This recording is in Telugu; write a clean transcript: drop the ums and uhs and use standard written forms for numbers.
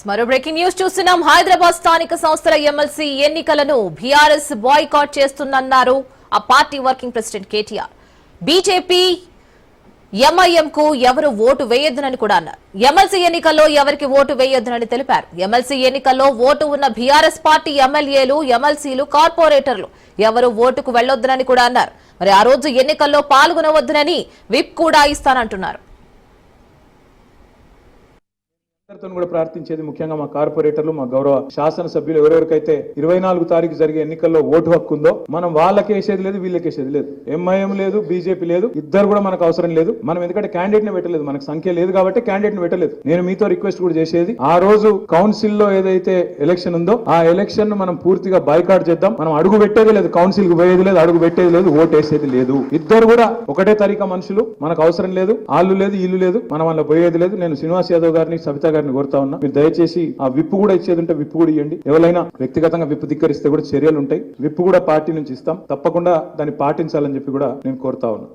మరో బ్రేకింగ్ న్యూస్ చూస్తున్నాం. హైదరాబాద్ స్థానిక సంస్థల ఎమ్మెల్సీ ఎన్నికలను బీఆర్ఎస్ బాయ్కాట్ చేస్తుందన్నారు ఆ party working president KTR. BJP MIM కు ఎవరు ఓటు వేయొద్దునని కూడా అన్నారు. ఎమ్మెల్సీ ఎన్నికల్లో ఎవరికి ఓటు వేయొద్దునని తెలిపారు. ఎమ్మెల్సీ ఎన్నికల్లో ఓటు ఉన్న బీఆర్ఎస్ పార్టీ ఎమ్మెల్యేలు, ఎమ్మెల్సీలు, కార్పొరేటర్లు ఎవరు ఓటుకు వెళ్లొద్దునని కూడా అన్నారు. మరి ఆ రోజు ఎన్నికల్లో పాల్గొనవద్దునని విప్ కూడా ఇస్తానంటున్నారు. కూడా ప్రార్థించేది ముఖ్యంగా మా కార్పొరేటర్లు, మా గౌరవ శాసనసభ్యులు ఎవరెవరికైతే 24 తారీఖు జరిగే ఎన్నికల్లో ఓటు హక్కు ఉందో మనం వాళ్ళకి వేసేది లేదు, వీళ్ళకి వేసేది లేదు. ఎంఐఎం లేదు, బీజేపీ లేదు, ఇద్దరు కూడా మనకు అవసరం లేదు. మనం ఎందుకంటే క్యాండిడేట్ ని పెట్టలేదు, మనకు సంఖ్య లేదు కాబట్టి క్యాండిడేట్ ని పెట్టలేదు. నేను మీతో రిక్వెస్ట్ కూడా చేసేది, ఆ రోజు కౌన్సిల్ లో ఏదైతే ఎలక్షన్ ఉందో ఆ ఎలక్షన్ ను మనం పూర్తిగా బాయ్కాట్ చేద్దాం. మనం అడుగు పెట్టేది లేదు, కౌన్సిల్ కు పోయేది లేదు, అడుగు పెట్టేది లేదు, ఓటు వేసేది లేదు. ఇద్దరు కూడా ఒకటే తారీఖు మనుషులు, మనకు అవసరం లేదు. ఆళ్ళు లేదు, ఇల్లు లేదు, మనం వాళ్ళ పోయేది లేదు. నేను శ్రీనివాస్ యాదవ్ గారిని, సవిత గారిని కోరుతా ఉన్నా, మీరు దయచేసి ఆ విప్ కూడా ఇచ్చేది ఉంటే విప్ కూడా ఇవ్వండి. ఎవరైనా వ్యక్తిగతంగా విప్ ధిక్కరిస్తే కూడా చర్యలు ఉంటాయి. విప్ కూడా పార్టీ నుంచి ఇస్తాం, తప్పకుండా దాన్ని పాటించాలని చెప్పి కూడా నేను కోరుతా ఉన్నా.